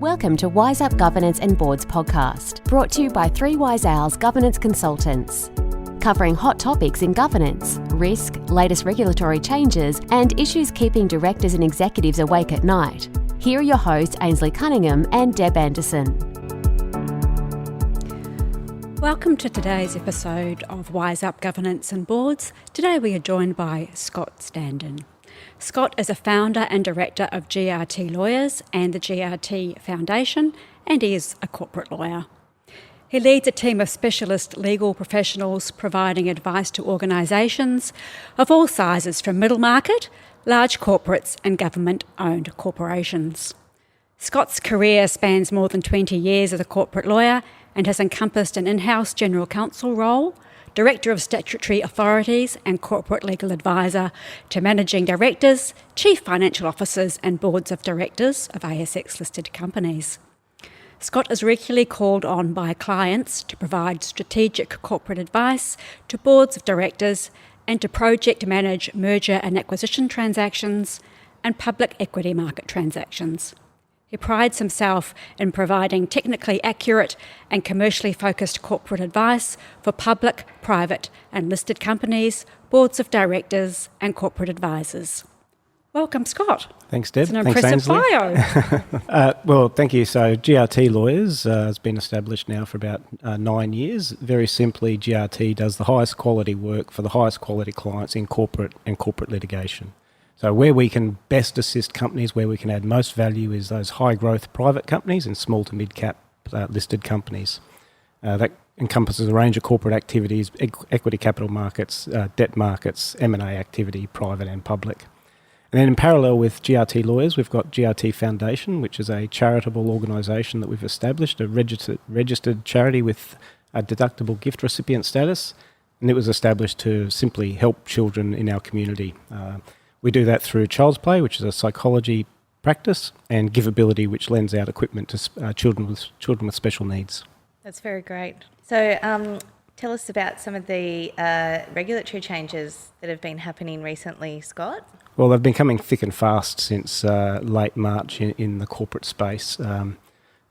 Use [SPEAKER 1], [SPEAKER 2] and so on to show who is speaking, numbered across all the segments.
[SPEAKER 1] Welcome to Wise Up Governance and Boards podcast, brought to you by 3 Wise Owls Governance Consultants. Covering hot topics in governance, risk, latest regulatory changes, and issues keeping directors and executives awake at night. Here are your hosts, Ainslie Cunningham and Deb Anderson.
[SPEAKER 2] Welcome to today's episode of Wise Up Governance and Boards. Today we are joined by Scott Standen. Scott is a founder and director of GRT Lawyers and the GRT Foundation, and he is a corporate lawyer. He leads a team of specialist legal professionals providing advice to organisations of all sizes, from middle market, large corporates and government-owned corporations. Scott's career spans more than 20 years as a corporate lawyer and has encompassed an in-house general counsel role, Director of Statutory Authorities and Corporate Legal Advisor to Managing Directors, Chief Financial Officers and Boards of Directors of ASX listed companies. Scott is regularly called on by clients to provide strategic corporate advice to boards of directors and to project manage merger and acquisition transactions and public equity market transactions. He prides himself in providing technically accurate and commercially focused corporate advice for public, private and listed companies, boards of directors and corporate advisors. Welcome, Scott.
[SPEAKER 3] Thanks, Deb.
[SPEAKER 2] It's an impressive bio.
[SPEAKER 3] Well, thank you. So GRT Lawyers has been established now for about 9 years. Very simply, GRT does the highest quality work for the highest quality clients in corporate and corporate litigation. So where we can best assist companies, where we can add most value, is those high growth private companies and small to mid cap listed companies. That encompasses a range of corporate activities, equity capital markets, debt markets, M&A activity, private and public. And then in parallel with GRT Lawyers, we've got GRT Foundation, which is a charitable organisation that we've established, a registered charity with a deductible gift recipient status, and it was established to simply help children in our community. We do that through Child's Play, which is a psychology practice, and Giveability, which lends out equipment to children with special needs.
[SPEAKER 4] That's very great. So tell us about some of the regulatory changes that have been happening recently, Scott.
[SPEAKER 3] Well, they've been coming thick and fast since late March in the corporate space.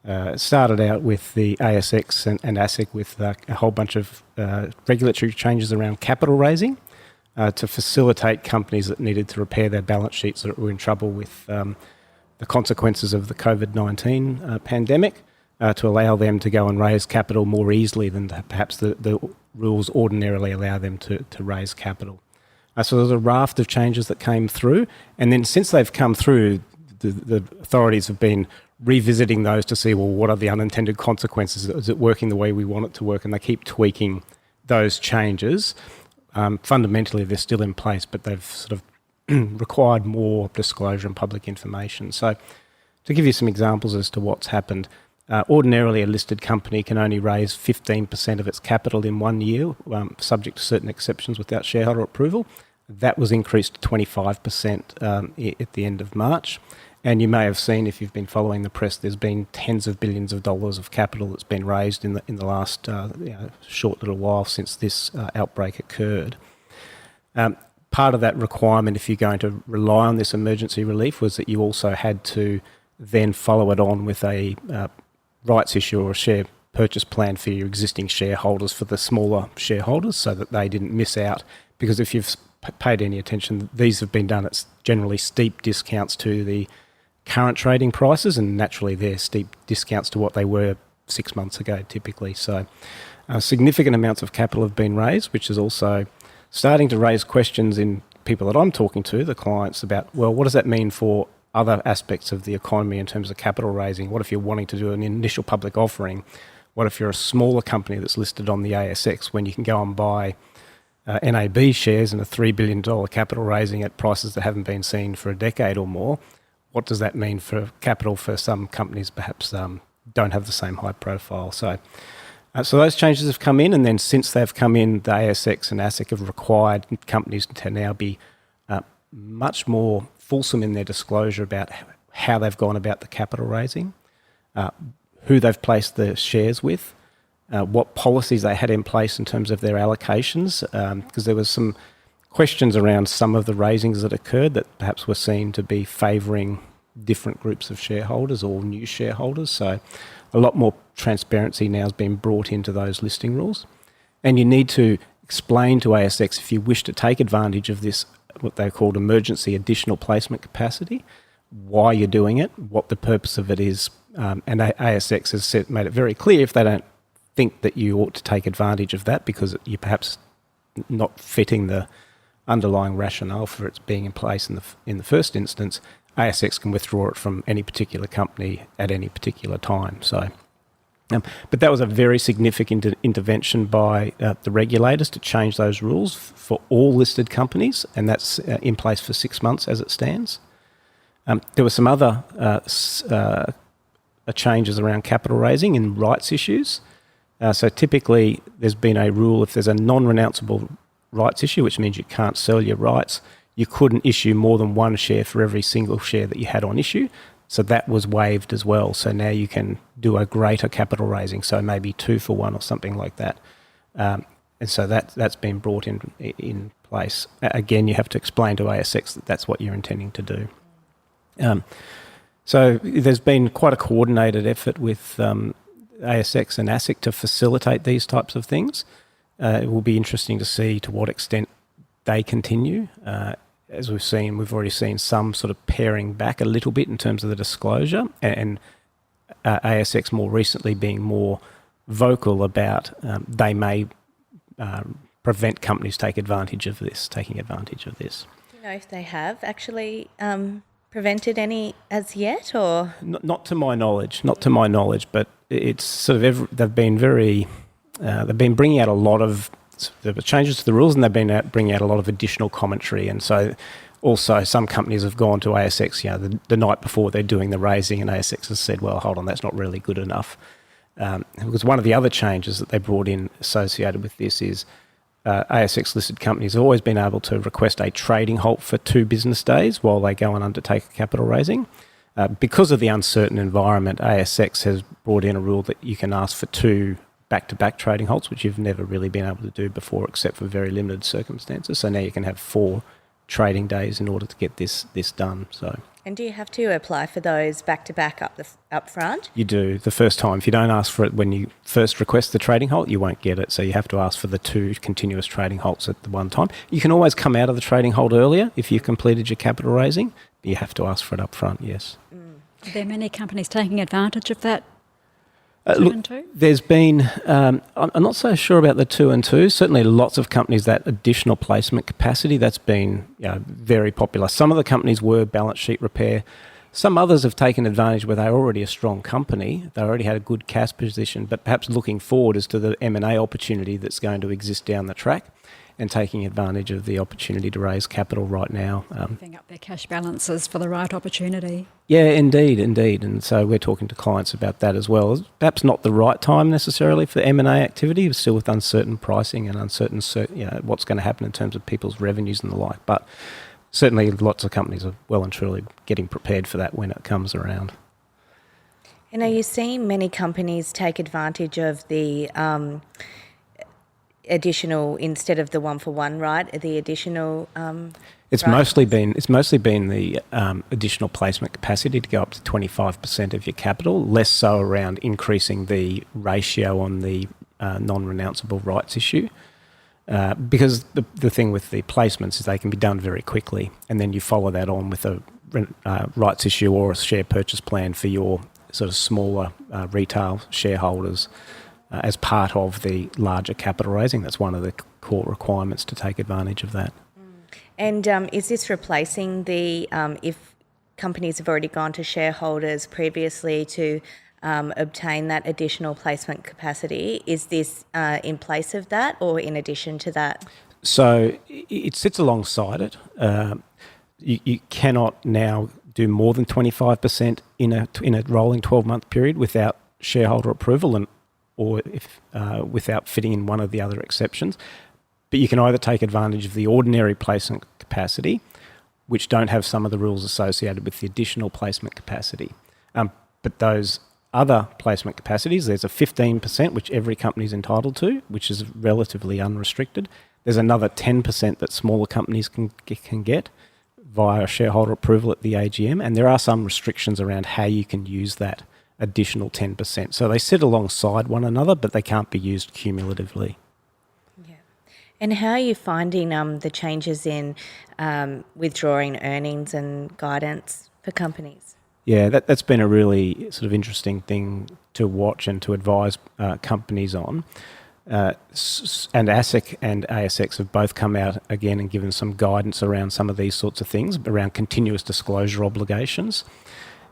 [SPEAKER 3] It started out with the ASX and ASIC with a whole bunch of regulatory changes around capital raising to facilitate companies that needed to repair their balance sheets that were in trouble with the consequences of the COVID-19 pandemic, to allow them to go and raise capital more easily than perhaps the rules ordinarily allow them to raise capital. So there's a raft of changes that came through, and then since they've come through, the authorities have been revisiting those to see, well, what are the unintended consequences? Is it working the way we want it to work? And they keep tweaking those changes. Fundamentally, they're still in place, but they've sort of required more disclosure and public information. So to give you some examples as to what's happened, ordinarily a listed company can only raise 15% of its capital in 1 year, subject to certain exceptions without shareholder approval. That was increased to 25% at the end of March. And you may have seen, if you've been following the press, there's been tens of billions of dollars of capital that's been raised in the last short little while since this outbreak occurred. Part of that requirement, if you're going to rely on this emergency relief, was that you also had to then follow it on with a rights issue or a share purchase plan for your existing shareholders, for the smaller shareholders, so that they didn't miss out. Because if you've paid any attention, these have been done at generally steep discounts to the current trading prices, and naturally they're steep discounts to what they were 6 months ago typically. So significant amounts of capital have been raised, which is also starting to raise questions in people that I'm talking to, the clients, about, well, what does that mean for other aspects of the economy in terms of capital raising? What if you're wanting to do an initial public offering? What if you're a smaller company that's listed on the ASX, when you can go and buy NAB shares and a $3 billion capital raising at prices that haven't been seen for a decade or more? What does that mean for capital for some companies perhaps don't have the same high profile? So those changes have come in, and then since they've come in, the ASX and ASIC have required companies to now be much more fulsome in their disclosure about how they've gone about the capital raising, who they've placed the shares with, what policies they had in place in terms of their allocations, because there was some questions around some of the raisings that occurred that perhaps were seen to be favouring different groups of shareholders or new shareholders. So a lot more transparency now has been brought into those listing rules. And you need to explain to ASX, if you wish to take advantage of this, what they called emergency additional placement capacity, why you're doing it, what the purpose of it is. And ASX has made it very clear if they don't think that you ought to take advantage of that because you're perhaps not fitting the underlying rationale for its being in place in the first instance, ASX can withdraw it from any particular company at any particular time. So, but that was a very significant intervention by the regulators to change those rules for all listed companies, and that's in place for 6 months as it stands. There were some other changes around capital raising and rights issues. So typically there's been a rule if there's a non-renounceable rights issue, which means you can't sell your rights, you couldn't issue more than one share for every single share that you had on issue. So that was waived as well. So now you can do a greater capital raising, so maybe 2 for 1 or something like that. And so that's been brought in place. Again, you have to explain to ASX that that's what you're intending to do. So there's been quite a coordinated effort with ASX and ASIC to facilitate these types of things. It will be interesting to see to what extent they continue. As we've already seen some sort of paring back a little bit in terms of the disclosure, and ASX more recently being more vocal about they may prevent companies taking advantage of this.
[SPEAKER 4] Do you know if they have actually prevented any as yet, or
[SPEAKER 3] not to my knowledge? Not to my knowledge, but it's sort of they've been bringing out a lot of the changes to the rules, and they've been bringing out a lot of additional commentary. And so also some companies have gone to ASX, the night before they're doing the raising, and ASX has said, well, hold on, that's not really good enough. Because one of the other changes that they brought in associated with this is ASX listed companies have always been able to request a trading halt for 2 business days while they go and undertake a capital raising. Because of the uncertain environment, ASX has brought in a rule that you can ask for 2 back-to-back trading halts, which you've never really been able to do before except for very limited circumstances. So now you can have 4 trading days in order to get this done. So.
[SPEAKER 4] And do you have to apply for those back-to-back up front?
[SPEAKER 3] You do. The first time. If you don't ask for it when you first request the trading halt, you won't get it. So you have to ask for the 2 continuous trading halts at the one time. You can always come out of the trading halt earlier if you've completed your capital raising, but you have to ask for it up front, yes.
[SPEAKER 2] Are there many companies taking advantage of that?
[SPEAKER 3] Look,
[SPEAKER 2] 2 and 2?
[SPEAKER 3] there's been, I'm not so sure about the 2 and 2. Certainly lots of companies, that additional placement capacity, that's been very popular. Some of the companies were balance sheet repair. Some others have taken advantage where they're already a strong company. They already had a good cash position, but perhaps looking forward as to the M&A opportunity that's going to exist down the track and taking advantage of the opportunity to raise capital right now.
[SPEAKER 2] Giving up their cash balances for the right opportunity.
[SPEAKER 3] Yeah, indeed. And so we're talking to clients about that as well. Perhaps not the right time necessarily for M&A activity, but still with uncertain pricing and uncertain what's going to happen in terms of people's revenues and the like. But certainly lots of companies are well and truly getting prepared for that when it comes around.
[SPEAKER 4] And are you seeing many companies take advantage of the additional, instead of the 1 for 1, right? The additional.
[SPEAKER 3] It's mostly been the additional placement capacity to go up to 25% of your capital, less so around increasing the ratio on the non-renounceable rights issue. Because the thing with the placements is they can be done very quickly, and then you follow that on with a rights issue or a share purchase plan for your sort of smaller retail shareholders. As part of the larger capital raising. That's one of the core requirements to take advantage of that.
[SPEAKER 4] And is this replacing the, if companies have already gone to shareholders previously to obtain that additional placement capacity, is this in place of that or in addition to that?
[SPEAKER 3] So it sits alongside it. You cannot now do more than 25% in a rolling 12-month period without shareholder approval or without fitting in one of the other exceptions. But you can either take advantage of the ordinary placement capacity, which don't have some of the rules associated with the additional placement capacity. But those other placement capacities, there's a 15%, which every company is entitled to, which is relatively unrestricted. There's another 10% that smaller companies can get. via shareholder approval at the AGM, and there are some restrictions around how you can use that additional 10%. So they sit alongside one another, but they can't be used cumulatively.
[SPEAKER 4] Yeah. And how are you finding the changes in withdrawing earnings and guidance for companies?
[SPEAKER 3] Yeah, that's been a really sort of interesting thing to watch and to advise companies on. And ASIC and ASX have both come out again and given some guidance around some of these sorts of things, around continuous disclosure obligations.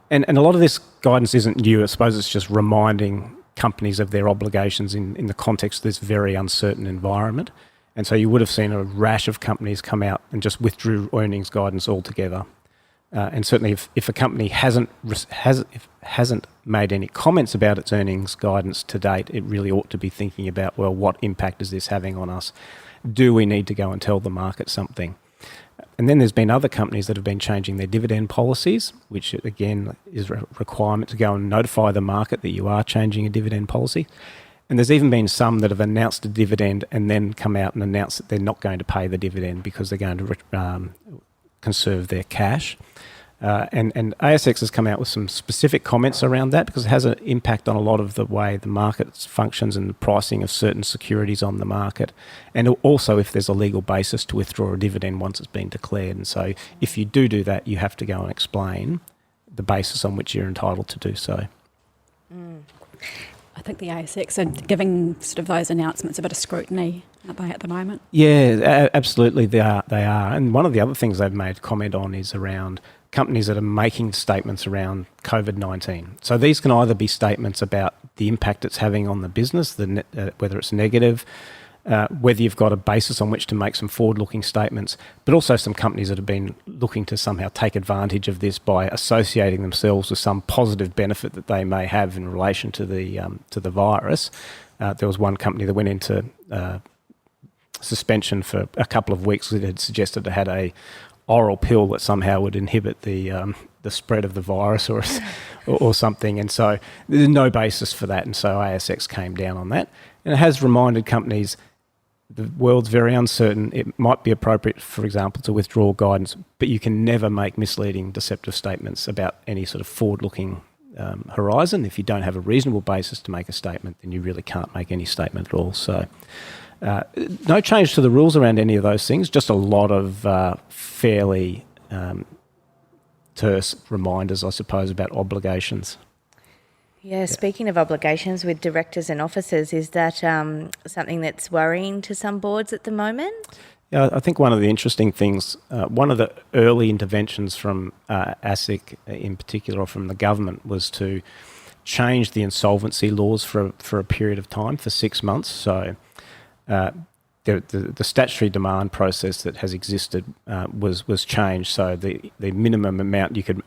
[SPEAKER 3] And a lot of this guidance isn't new. I suppose it's just reminding companies of their obligations in the context of this very uncertain environment. And so you would have seen a rash of companies come out and just withdrew earnings guidance altogether. And certainly if a company hasn't made any comments about its earnings guidance to date, it really ought to be thinking about, well, what impact is this having on us? Do we need to go and tell the market something? And then there's been other companies that have been changing their dividend policies, which again is a requirement to go and notify the market that you are changing a dividend policy. And there's even been some that have announced a dividend and then come out and announce that they're not going to pay the dividend because they're going to conserve their cash. And ASX has come out with some specific comments around that because it has an impact on a lot of the way the market functions and the pricing of certain securities on the market. And also if there's a legal basis to withdraw a dividend once it's been declared. And so if you do that, you have to go and explain the basis on which you're entitled to do so.
[SPEAKER 2] I think the ASX are giving sort of those announcements a bit of scrutiny, aren't they, at the moment?
[SPEAKER 3] Yeah, absolutely they are. And one of the other things they've made comment on is around companies that are making statements around COVID-19. So these can either be statements about the impact it's having on the business, whether it's negative, whether you've got a basis on which to make some forward-looking statements, but also some companies that have been looking to somehow take advantage of this by associating themselves with some positive benefit that they may have in relation to the virus. There was one company that went into suspension for a couple of weeks. It had suggested it had a oral pill that somehow would inhibit the spread of the virus or something, and so there's no basis for that, and so ASX came down on that. And it has reminded companies the world's very uncertain. It might be appropriate, for example, to withdraw guidance, but you can never make misleading, deceptive statements about any sort of forward-looking horizon. If you don't have a reasonable basis to make a statement, then you really can't make any statement at all. So no change to the rules around any of those things, just a lot of fairly terse reminders, I suppose, about obligations.
[SPEAKER 4] Yeah, speaking of obligations with directors and officers, is that something that's worrying to some boards at the moment?
[SPEAKER 3] Yeah, I think one of the interesting things, one of the early interventions from ASIC in particular, or from the government, was to change the insolvency laws for a period of time, for 6 months. So the statutory demand process that has existed was changed. So the minimum amount you could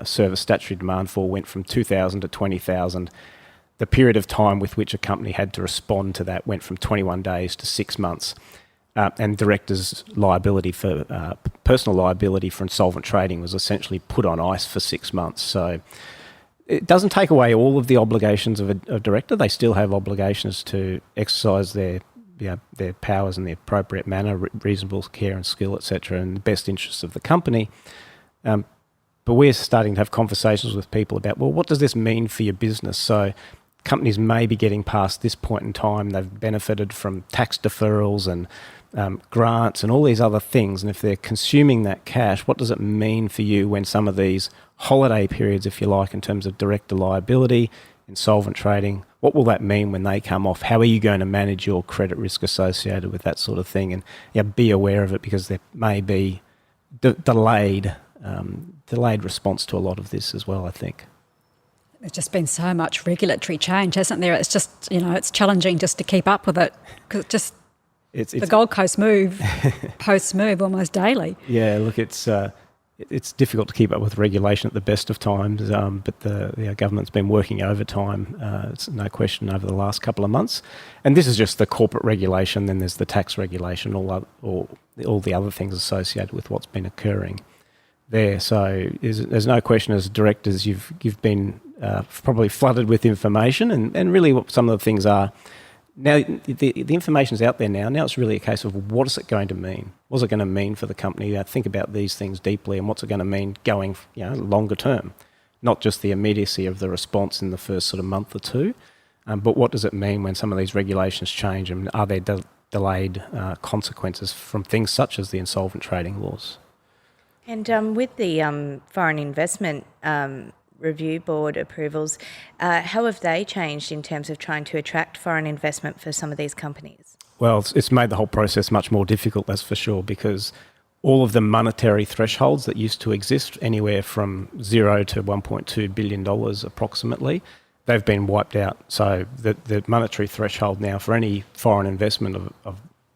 [SPEAKER 3] serve a statutory demand for went from 2,000 to 20,000. The period of time with which a company had to respond to that went from 21 days to 6 months. And directors' liability for personal liability for insolvent trading was essentially put on ice for 6 months. So it doesn't take away all of the obligations of a director. They still have obligations to exercise their powers in the appropriate manner, reasonable care and skill, etc., in the best interests of the company. But we're starting to have conversations with people about, well, what does this mean for your business? So companies may be getting past this point in time. They've benefited from tax deferrals and grants and all these other things. And if they're consuming that cash, what does it mean for you when some of these holiday periods, if you like, in terms of director liability, insolvent trading, what will that mean when they come off? How are you going to manage your credit risk associated with that sort of thing? And be aware of it, because there may be delayed response to a lot of this as well, I think.
[SPEAKER 2] There's just been so much regulatory change, hasn't there? It's just, it's challenging just to keep up with it, because the Gold Coast posts move almost daily.
[SPEAKER 3] Yeah, look, it's difficult to keep up with regulation at the best of times, but the government's been working overtime, it's no question, over the last couple of months. And this is just the corporate regulation, then there's the tax regulation, all the other things associated with what's been occurring there. So there's no question, as directors, you've been probably flooded with information, and really what some of the things are, now the information's out there now. Now it's really a case of what is it going to mean? What's it going to mean for the company? Think about these things deeply, and what's it going to mean going longer term? Not just the immediacy of the response in the first sort of month or two, but what does it mean when some of these regulations change, and are there delayed consequences from things such as the insolvent trading laws?
[SPEAKER 4] And with the foreign investment review board approvals, how have they changed in terms of trying to attract foreign investment for some of these companies?
[SPEAKER 3] Well, it's made the whole process much more difficult, that's for sure, because all of the monetary thresholds that used to exist, anywhere from $0 to $1.2 billion approximately, they've been wiped out. So the monetary threshold now for any foreign investment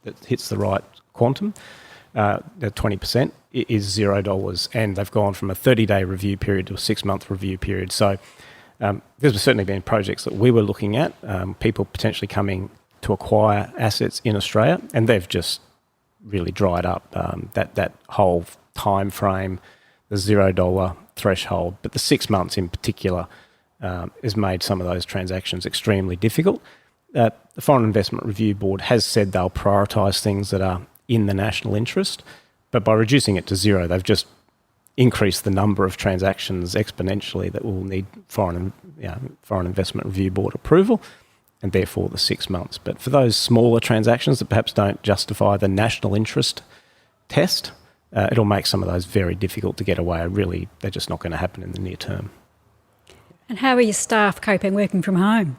[SPEAKER 3] that hits the right quantum, the 20%, is $0, and they've gone from a 30-day review period to a 6-month review period. So there's certainly been projects that we were looking at, people potentially coming to acquire assets in Australia, and they've just really dried up. That whole time frame, the $0 threshold, but the 6 months in particular has made some of those transactions extremely difficult. The Foreign Investment Review Board has said they'll prioritise things that are in the national interest, but by reducing it to 0, they've just increased the number of transactions exponentially that will need Foreign Investment Review Board approval, and therefore the 6 months. But for those smaller transactions that perhaps don't justify the national interest test, it'll make some of those very difficult to get away. Really, they're just not going to happen in the near term.
[SPEAKER 2] And how are your staff coping working from home?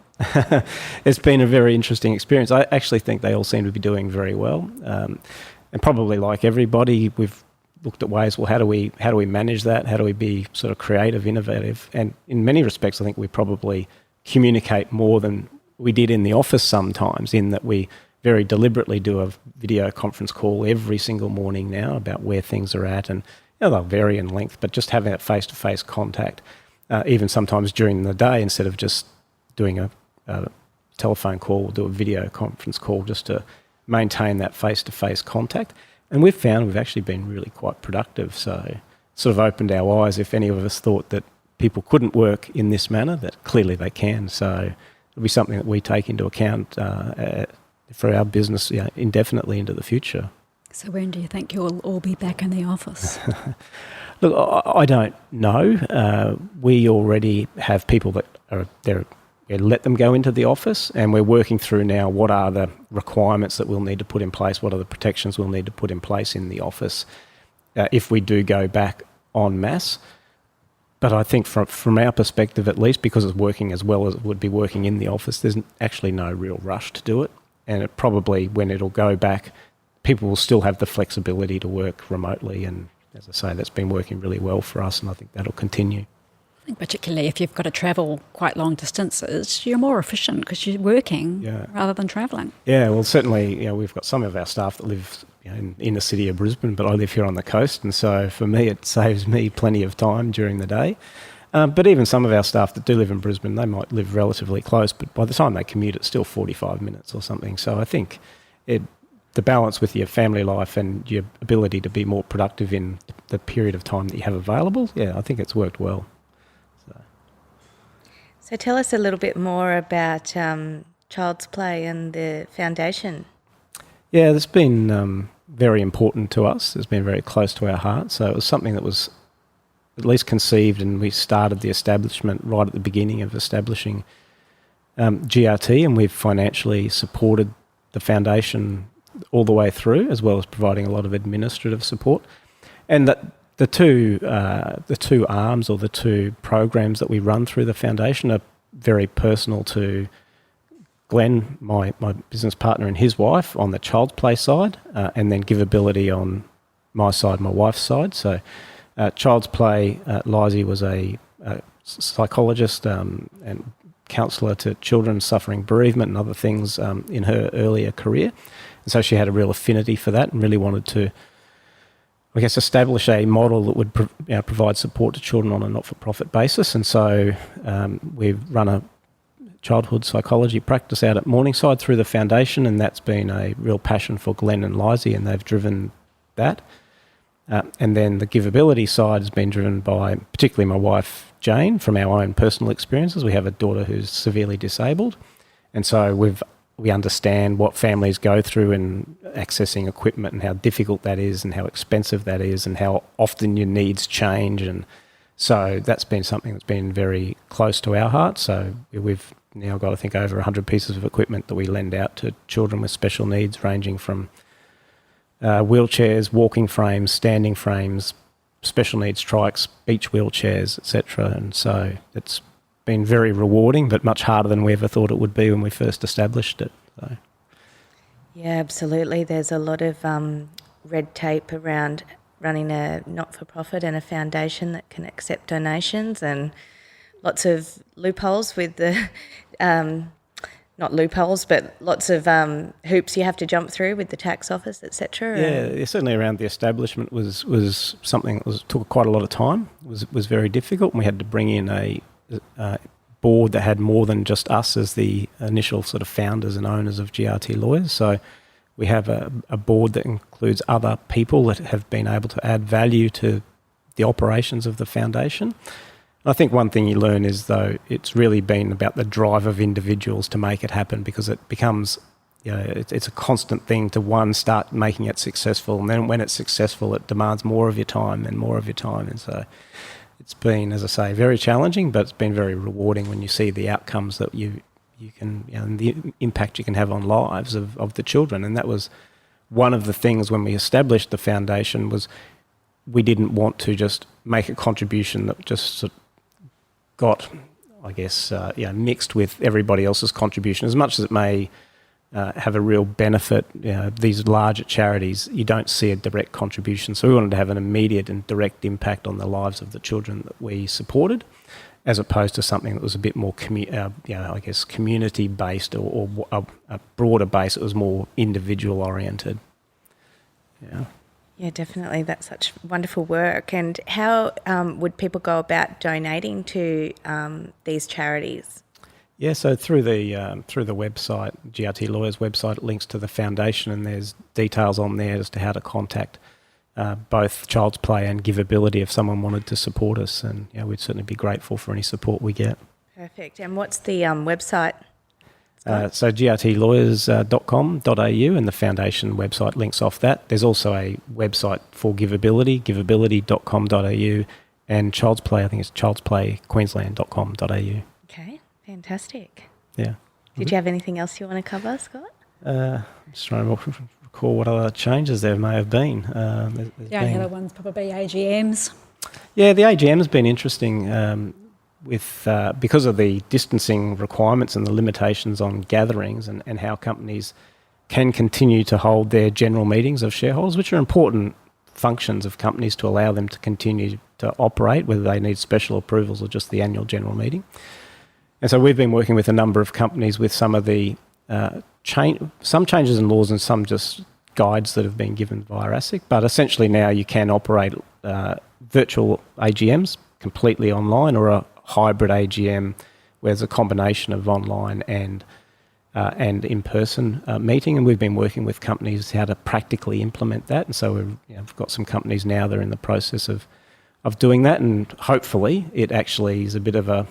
[SPEAKER 3] It's been a very interesting experience. I actually think they all seem to be doing very well. And probably like everybody, we've looked at ways, well, how do we manage that? How do we be sort of creative, innovative? And in many respects, I think we probably communicate more than we did in the office sometimes, in that we very deliberately do a video conference call every single morning now about where things are at. And they'll vary in length, but just having that face-to-face contact, even sometimes during the day, instead of just doing a telephone call, we'll do a video conference call just to maintain that face-to-face contact. And we've found we've actually been really quite productive. So sort of opened our eyes. If any of us thought that people couldn't work in this manner, that clearly they can. So it'll be something that we take into account for our business indefinitely into the future.
[SPEAKER 2] So when do you think you'll all be back in the office?
[SPEAKER 3] Look, I don't know. We already have people that are there. Let them go into the office, and we're working through now what are the requirements that we'll need to put in place, what are the protections we'll need to put in place in the office if we do go back en masse. But I think from our perspective, at least, because it's working as well as it would be working in the office, there's actually no real rush to do it. And it probably, when it'll go back, people will still have the flexibility to work remotely. And as I say, that's been working really well for us, and I think that'll continue.
[SPEAKER 2] I think particularly if you've got to travel quite long distances, you're more efficient because you're working rather than travelling. Yeah,
[SPEAKER 3] well, certainly, we've got some of our staff that live in the city of Brisbane, but I live here on the coast, and so for me, it saves me plenty of time during the day. But even some of our staff that do live in Brisbane, they might live relatively close, but by the time they commute, it's still 45 minutes or something. So I think the balance with your family life and your ability to be more productive in the period of time that you have available, I think it's worked well.
[SPEAKER 4] So tell us a little bit more about Child's Play and the foundation.
[SPEAKER 3] Yeah, that's been very important to us. It's been very close to our heart. So it was something that was at least conceived, and we started the establishment right at the beginning of establishing GRT, and we've financially supported the foundation all the way through, as well as providing a lot of administrative support. And that the two arms or the two programs that we run through the foundation are very personal to Glenn, my business partner, and his wife on the Child's Play side, and then Giveability on my side, my wife's side. So Child's Play, Ainslie was a psychologist and counsellor to children suffering bereavement and other things in her earlier career. And so she had a real affinity for that and really wanted to, I guess, establish a model that would provide support to children on a not-for-profit basis. And so we've run a childhood psychology practice out at Morningside through the foundation, and that's been a real passion for Glenn and Ainslie, and they've driven that. And then the Giveability side has been driven by particularly my wife, Jane, from our own personal experiences. We have a daughter who's severely disabled, and so we've we understand what families go through in accessing equipment and how difficult that is and how expensive that is and how often your needs change. And so that's been something that's been very close to our heart. So we've now got, I think, over 100 pieces of equipment that we lend out to children with special needs, ranging from wheelchairs, walking frames, standing frames, special needs trikes, beach wheelchairs, etc. And so it's been very rewarding, but much harder than we ever thought it would be when we first established it. So.
[SPEAKER 4] Yeah, absolutely. There's a lot of red tape around running a not-for-profit and a foundation that can accept donations, and lots of loopholes with the not loopholes, but lots of hoops you have to jump through with the tax office, etc.
[SPEAKER 3] Yeah, certainly around the establishment was something that took quite a lot of time. Was very difficult, and we had to bring in a board that had more than just us as the initial sort of founders and owners of GRT Lawyers. So we have a board that includes other people that have been able to add value to the operations of the foundation. I think one thing you learn is, though, it's really been about the drive of individuals to make it happen, because it becomes, it's a constant thing to start making it successful, and then when it's successful, it demands more of your time and more of your time. And so it's been, as I say, very challenging, but it's been very rewarding when you see the outcomes that you can, and the impact you can have on lives of the children. And that was one of the things when we established the foundation, was we didn't want to just make a contribution that just sort of got, I guess, mixed with everybody else's contribution. As much as it may have a real benefit, these larger charities, you don't see a direct contribution. So we wanted to have an immediate and direct impact on the lives of the children that we supported, as opposed to something that was a bit more, community-based or a broader base. It was more individual-oriented. Yeah.
[SPEAKER 4] Yeah, definitely. That's such wonderful work. And how would people go about donating to these charities?
[SPEAKER 3] Yeah, so through the website, GRT Lawyers website, it links to the foundation, and there's details on there as to how to contact both Child's Play and Giveability if someone wanted to support us. And we'd certainly be grateful for any support we get.
[SPEAKER 4] Perfect. And what's the website?
[SPEAKER 3] So grtlawyers.com.au, and the foundation website links off that. There's also a website for Giveability, giveability.com.au, and Child's Play, I think it's childsplayqueensland.com.au.
[SPEAKER 4] Okay, fantastic.
[SPEAKER 3] Yeah.
[SPEAKER 4] Did you have anything else you want to cover, Scott?
[SPEAKER 3] I'm just trying to recall what other changes there may have been.
[SPEAKER 2] The only other one's probably AGMs.
[SPEAKER 3] Yeah, the AGM's been interesting. Because of the distancing requirements and the limitations on gatherings and how companies can continue to hold their general meetings of shareholders, which are important functions of companies to allow them to continue to operate, whether they need special approvals or just the annual general meeting. And so we've been working with a number of companies with some of the some changes in laws and some just guides that have been given via ASIC. But essentially now you can operate virtual AGMs completely online, or a hybrid AGM where there's a combination of online and in-person meeting, and we've been working with companies how to practically implement that. And so we've got some companies now that are in the process of doing that, and hopefully it actually is a bit of a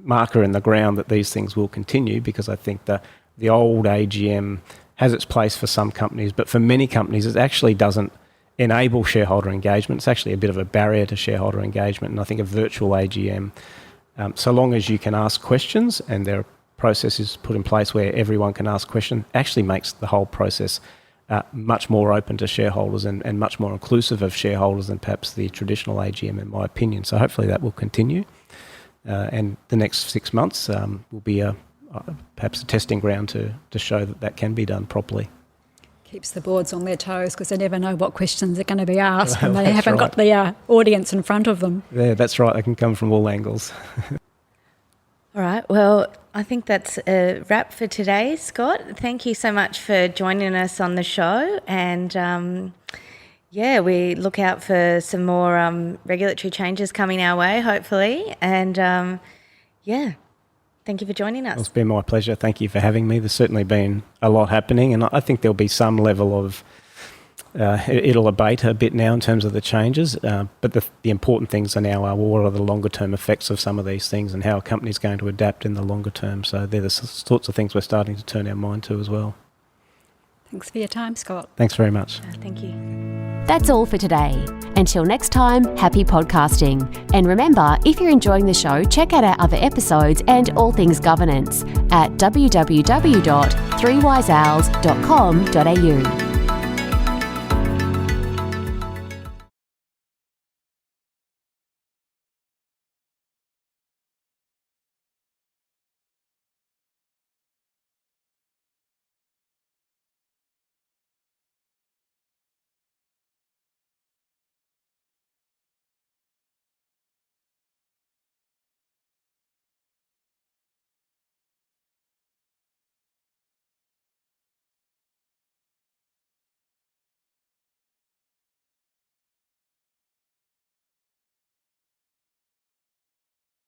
[SPEAKER 3] marker in the ground that these things will continue, because I think the old AGM has its place for some companies, but for many companies it actually doesn't enable shareholder engagement. It's actually a bit of a barrier to shareholder engagement. And I think a virtual AGM, so long as you can ask questions and there are processes put in place where everyone can ask questions, actually makes the whole process much more open to shareholders and much more inclusive of shareholders than perhaps the traditional AGM, in my opinion. So hopefully that will continue. And the next 6 months will be perhaps a testing ground to show that can be done properly.
[SPEAKER 2] Keeps the boards on their toes, because they never know what questions are going to be asked and they
[SPEAKER 3] That's
[SPEAKER 2] haven't got the audience in front of them.
[SPEAKER 3] Yeah, that's right. They can come from all angles.
[SPEAKER 4] All right. Well, I think that's a wrap for today, Scott. Thank you so much for joining us on the show. And we look out for some more regulatory changes coming our way, hopefully. And thank you for joining us.
[SPEAKER 3] Well, it's been my pleasure. Thank you for having me. There's certainly been a lot happening, and I think there'll be some level of it'll abate a bit now in terms of the changes, but the important things are now what are the longer term effects of some of these things and how a company's going to adapt in the longer term. So they're the sorts of things we're starting to turn our mind to as well.
[SPEAKER 2] Thanks for your time, Scott.
[SPEAKER 3] Thanks very much.
[SPEAKER 4] Thank you.
[SPEAKER 1] That's all for today. Until next time, happy podcasting. And remember, if you're enjoying the show, check out our other episodes and all things governance at www.3wiseowls.com.au.